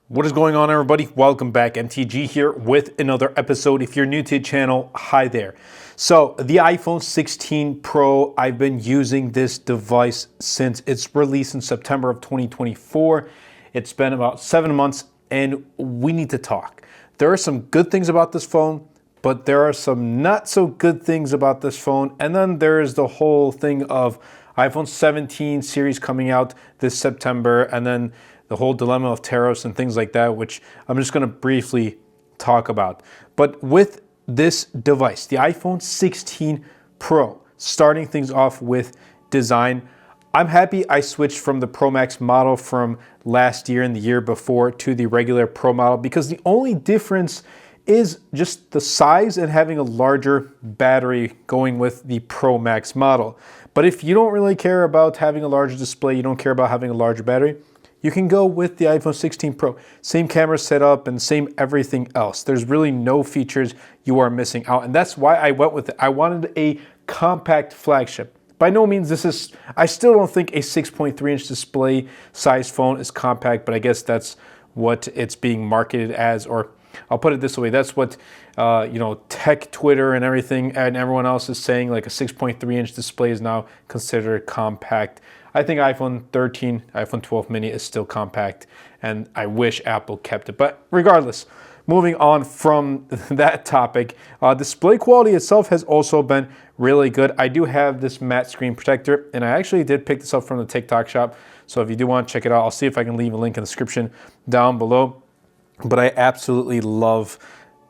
What is going on, everybody? Welcome back. MTG here with another episode. If you're new to the channel, hi there. So the iPhone 16 Pro, I've been using this device since its release in September of 2024. It's been about 7 months and we need to talk. There are some good things about this phone, but there are some not so good things about this phone. And then there's the whole thing of iPhone 17 series coming out this September, and then the whole dilemma of tariffs and things like that, which I'm just going to briefly talk about. But with this device, the iPhone 16 Pro, starting things off with design, I'm happy I switched from the Pro Max model from last year and the year before to the regular Pro model, because the only difference is just the size and having a larger battery going with the Pro Max model. But if you don't really care about having a larger display, you don't care about having a larger battery, you can go with the iPhone 16 Pro. Same camera setup and same everything else. There's really no features you are missing out. And that's why I went with it. I wanted a compact flagship. By no means I still don't think a 6.3 inch display size phone is compact, but I guess that's what it's being marketed as, or I'll put it this way, that's what tech Twitter and everything and everyone else is saying, like a 6.3 inch display is now considered compact. I think iPhone 13, iPhone 12 mini is still compact, and I wish Apple kept it. But regardless, moving on from that topic, display quality itself has also been really good. I do have this matte screen protector, and I actually did pick this up from the TikTok shop. So if you do want to check it out, I'll see if I can leave a link in the description down below. But I absolutely love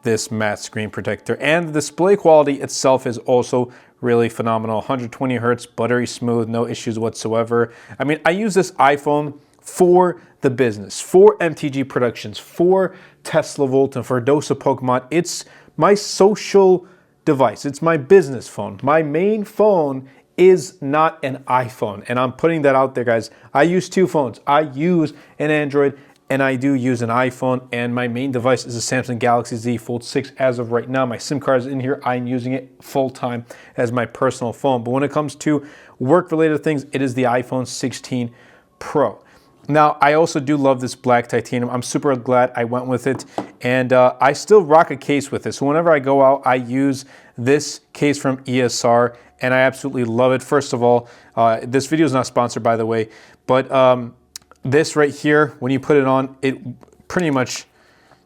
this matte screen protector, and the display quality itself is also really phenomenal. 120 hertz, buttery smooth, no issues whatsoever. I mean, I use this iPhone for the business, for MTG Productions, for Tesla Volt, and for Dosa Pokemon. It's my social device. It's my business phone. My main phone is not an iPhone, and I'm putting that out there, guys. I use two phones. I use an Android and I do use an iPhone, and my main device is a Samsung Galaxy Z Fold 6 as of right now. My SIM card is in here. I'm using it full time as my personal phone. But when it comes to work-related things, it is the iPhone 16 Pro. Now, I also do love this black titanium. I'm super glad I went with it, and I still rock a case with it. So whenever I go out, I use this case from ESR, and I absolutely love it. First of all, this video is not sponsored, by the way, but this right here, when you put it on, it pretty much,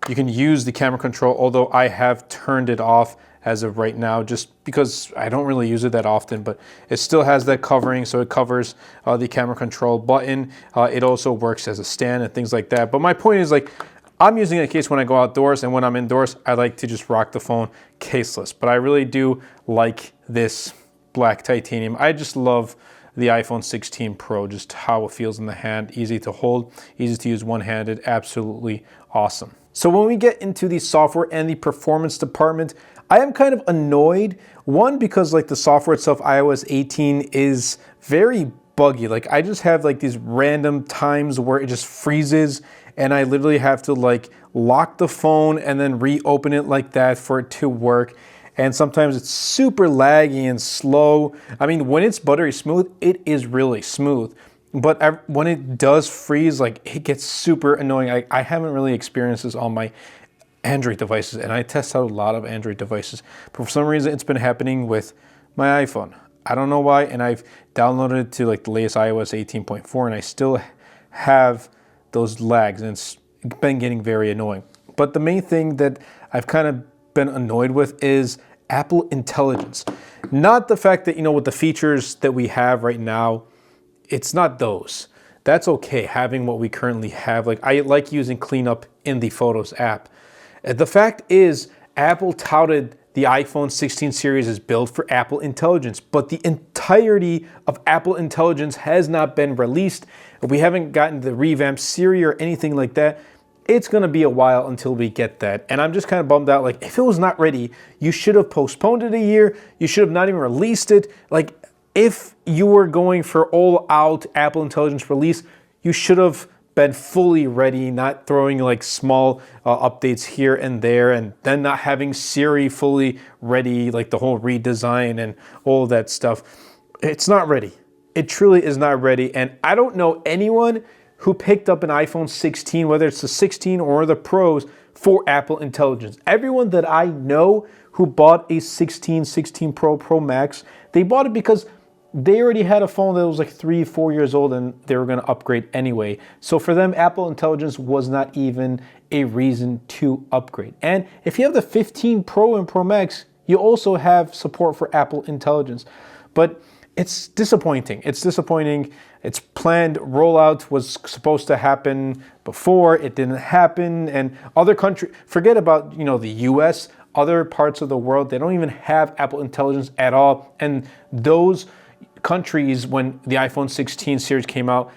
you can use the camera control, although I have turned it off as of right now, just because I don't really use it that often, but it still has that covering, so it covers the camera control button. It also works as a stand and things like that. But my point is, like, I'm using a case when I go outdoors, and when I'm indoors, I like to just rock the phone caseless. But I really do like this black titanium. I just love the iPhone 16 Pro, just how it feels in the hand, easy to hold, easy to use one-handed, absolutely awesome. So when we get into the software and the performance department, I am kind of annoyed. One, because like the software itself, iOS 18, is very buggy. Like I just have like these random times where it just freezes, and I literally have to like lock the phone and then reopen it like that for it to work. And sometimes it's super laggy and slow. I mean, when it's buttery smooth, it is really smooth. But when it does freeze, like, it gets super annoying. I haven't really experienced this on my Android devices, and I test out a lot of Android devices. But for some reason, it's been happening with my iPhone. I don't know why, and I've downloaded it to like the latest iOS 18.4, and I still have those lags, and it's been getting very annoying. But the main thing that I've kind of been annoyed with is Apple Intelligence. Not the fact that, with the features that we have right now, it's not those. That's okay, having what we currently have. Like, I like using Cleanup in the Photos app. The fact is, Apple touted the iPhone 16 series is built for Apple Intelligence, but the entirety of Apple Intelligence has not been released. We haven't gotten the revamped Siri or anything like that. It's going to be a while until we get that. And I'm just kind of bummed out. Like, if it was not ready, you should have postponed it a year. You should have not even released it. Like, if you were going for all out Apple Intelligence release, you should have been fully ready, not throwing like small updates here and there, and then not having Siri fully ready, like the whole redesign and all that stuff. It's not ready. It truly is not ready. And I don't know anyone who picked up an iPhone 16, whether it's the 16 or the Pros, for Apple Intelligence. Everyone that I know who bought a 16, 16 Pro, Pro Max, they bought it because they already had a phone that was like 3-4 years old and they were going to upgrade anyway. So for them, Apple Intelligence was not even a reason to upgrade. And if you have the 15 Pro and Pro Max, you also have support for Apple Intelligence. But it's disappointing. It's disappointing. Its planned rollout was supposed to happen before. It didn't happen. And other countries, forget about, the US, other parts of the world, they don't even have Apple Intelligence at all. And those countries, when the iPhone 16 series came out,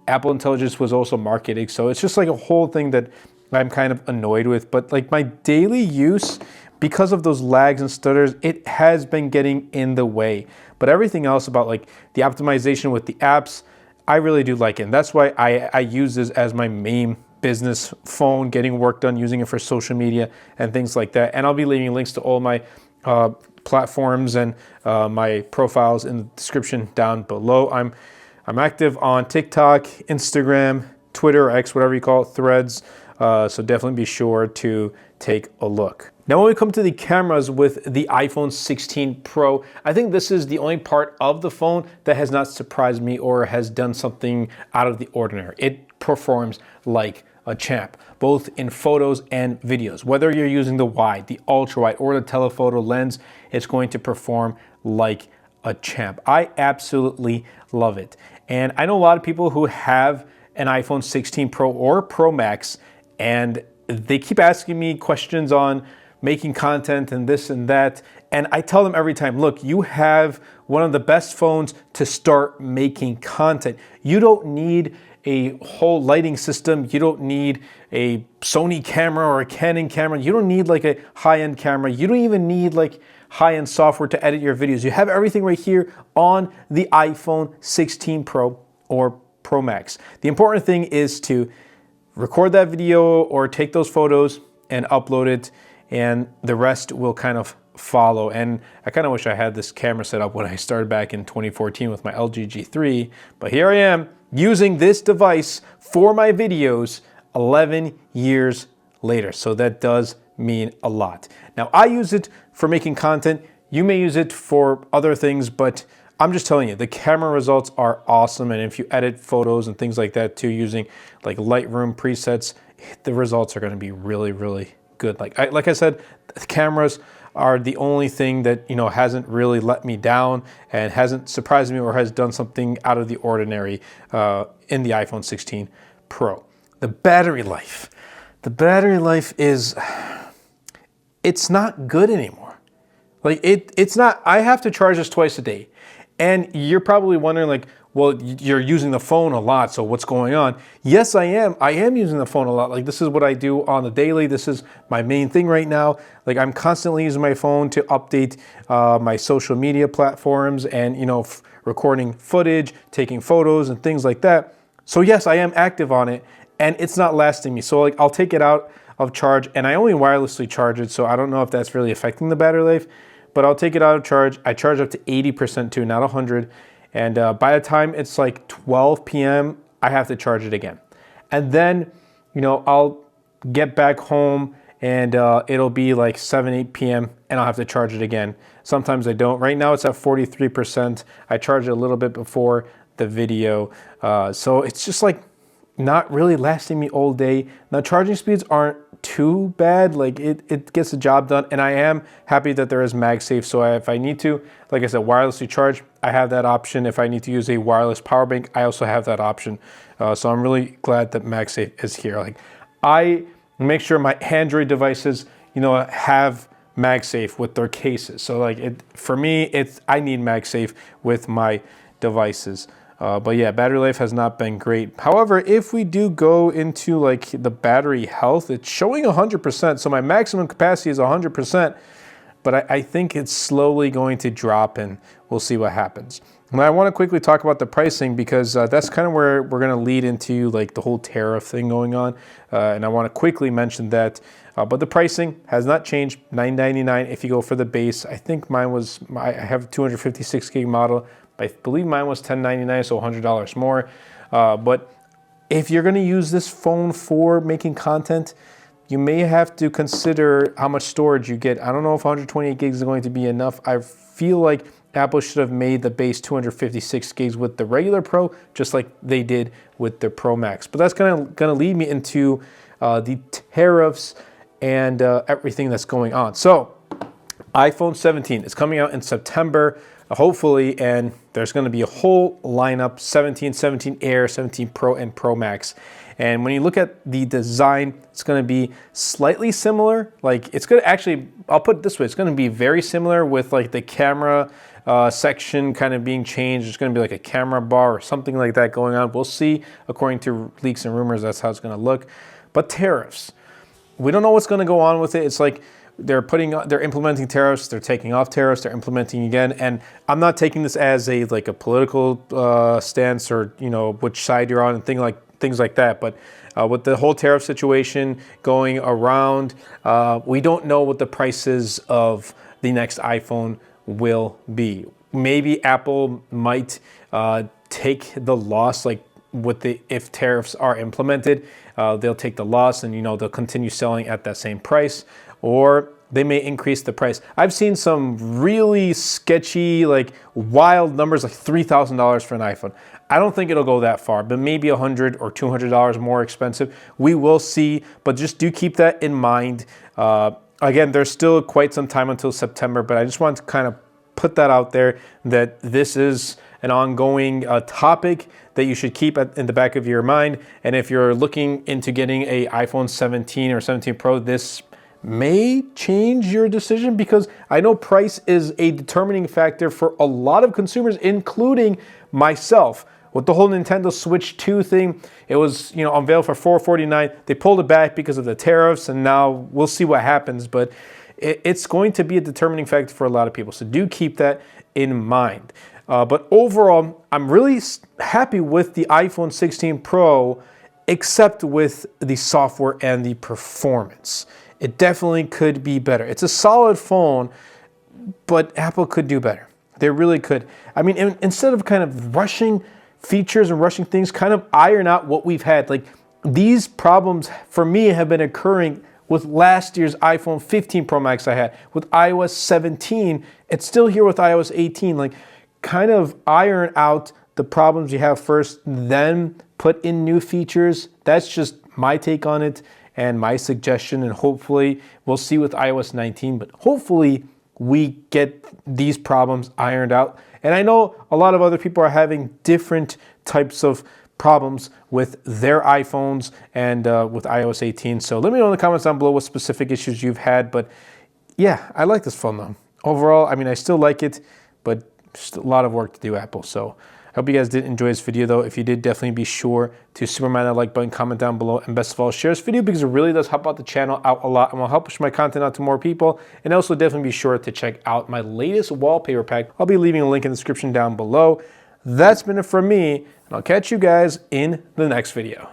Apple Intelligence was also marketing. So it's just like a whole thing that I'm kind of annoyed with. But like my daily use, because of those lags and stutters, it has been getting in the way. But everything else about like the optimization with the apps, I really do like it. And that's why I use this as my main business phone, getting work done, using it for social media and things like that. And I'll be leaving links to all my platforms and my profiles in the description down below. I'm active on TikTok, Instagram, Twitter, X, whatever you call it, Threads. So definitely be sure to take a look. Now, when we come to the cameras with the iPhone 16 Pro, I think this is the only part of the phone that has not surprised me or has done something out of the ordinary. It performs like a champ, both in photos and videos. Whether you're using the wide, the ultra wide, or the telephoto lens, it's going to perform like a champ. I absolutely love it. And I know a lot of people who have an iPhone 16 Pro or Pro Max, and they keep asking me questions on making content and this and that. And I tell them every time, look, you have one of the best phones to start making content. You don't need a whole lighting system. You don't need a Sony camera or a Canon camera. You don't need like a high-end camera. You don't even need like high-end software to edit your videos. You have everything right here on the iPhone 16 Pro or Pro Max. The important thing is to record that video or take those photos and upload it, and the rest will kind of follow. And I kind of wish I had this camera set up when I started back in 2014 with my LG G3, but here I am using this device for my videos 11 years later. So that does mean a lot. Now, I use it for making content. You may use it for other things, but I'm just telling you, the camera results are awesome. And if you edit photos and things like that too, using like Lightroom presets, the results are going to be really, really good. Like I said, the cameras are the only thing that, hasn't really let me down and hasn't surprised me or has done something out of the ordinary in the iPhone 16 Pro. The battery life is, it's not good anymore. Like it's not, I have to charge this twice a day. And you're probably wondering like, well, you're using the phone a lot, so what's going on? Yes, I am. I am using the phone a lot. Like this is what I do on the daily. This is my main thing right now. Like I'm constantly using my phone to update my social media platforms and, recording footage, taking photos and things like that. So yes, I am active on it and it's not lasting me. So like I'll take it out of charge and I only wirelessly charge it. So I don't know if that's really affecting the battery life, but I'll take it out of charge. I charge up to 80% too, not 100. And by the time it's like 12 p.m., I have to charge it again. And then, I'll get back home and it'll be like 7, 8 p.m. and I'll have to charge it again. Sometimes I don't. Right now it's at 43%. I charged it a little bit before the video. So it's just like not really lasting me all day. Now charging speeds aren't too bad. Like it gets the job done, and I am happy that there is MagSafe. So if I need to, like I said, wirelessly charge, I have that option. If I need to use a wireless power bank, I also have that option. So I'm really glad that MagSafe is here. Like I make sure my Android devices, have MagSafe with their cases. So like for me, I need MagSafe with my devices. But yeah, battery life has not been great. However, if we do go into like the battery health, it's showing 100%. So my maximum capacity is 100%, but I think it's slowly going to drop and we'll see what happens. And I want to quickly talk about the pricing because that's kind of where we're going to lead into like the whole tariff thing going on. And I want to quickly mention that, but the pricing has not changed. $999 if you go for the base. I think I have a 256 gig model. I believe mine was $1099, so $100 more. But if you're going to use this phone for making content, you may have to consider how much storage you get. I don't know if 128 gigs is going to be enough. I feel like Apple should have made the base 256 gigs with the regular Pro, just like they did with the Pro Max. But that's gonna lead me into the tariffs and everything that's going on. So iPhone 17 is coming out in September, hopefully, and there's going to be a whole lineup: 17, 17 Air, 17 Pro, and Pro Max. And when you look at the design, it's going to be slightly similar. Like, it's going to actually, I'll put it this way, it's going to be very similar with like the camera section kind of being changed. There's going to be like a camera bar or something like that going on. We'll see. According to leaks and rumors, that's how it's going to look. But tariffs, we don't know what's going to go on with it. It's like they're implementing tariffs, they're taking off tariffs, they're implementing again. And I'm not taking this as a political stance, or which side you're on and things like that. But with the whole tariff situation going around, we don't know what the prices of the next iPhone will be. Maybe Apple might take the loss, like if tariffs are implemented, they'll take the loss and they'll continue selling at that same price, or they may increase the price. I've seen some really sketchy, like wild numbers, like $3,000 for an iPhone. I don't think it'll go that far, but maybe $100 or $200 more expensive. We will see, but just do keep that in mind. Again, there's still quite some time until September, but I just want to kind of put that out there, that this is an ongoing topic that you should keep in the back of your mind. And if you're looking into getting a iPhone 17 or 17 Pro, this may change your decision, because I know price is a determining factor for a lot of consumers, including myself. With the whole Nintendo Switch 2 thing, it was unveiled for $449. They pulled it back because of the tariffs, and now we'll see what happens. But it's going to be a determining factor for a lot of people, so do keep that in mind. But overall, I'm really happy with the iPhone 16 Pro, except with the software and the performance. It definitely could be better. It's a solid phone, but Apple could do better. They really could. I mean, instead of kind of rushing features and rushing things, kind of iron out what we've had. Like, these problems for me have been occurring with last year's iPhone 15 Pro Max I had. With iOS 17, it's still here with iOS 18. Like, kind of iron out the problems you have first, then put in new features. That's just my take on it and my suggestion, and hopefully we'll see with iOS 19, but hopefully we get these problems ironed out. And I know a lot of other people are having different types of problems with their iPhones and with iOS 18. So let me know in the comments down below what specific issues you've had. But yeah, I like this phone though. Overall, I mean, I still like it, but just a lot of work to do, Apple. So I hope you guys did enjoy this video though. If you did, definitely be sure to superman that like button, comment down below, and best of all, share this video, because it really does help out the channel out a lot and will help push my content out to more people. And also definitely be sure to check out my latest wallpaper pack. I'll be leaving a link in the description down below. That's been it from me, and I'll catch you guys in the next video.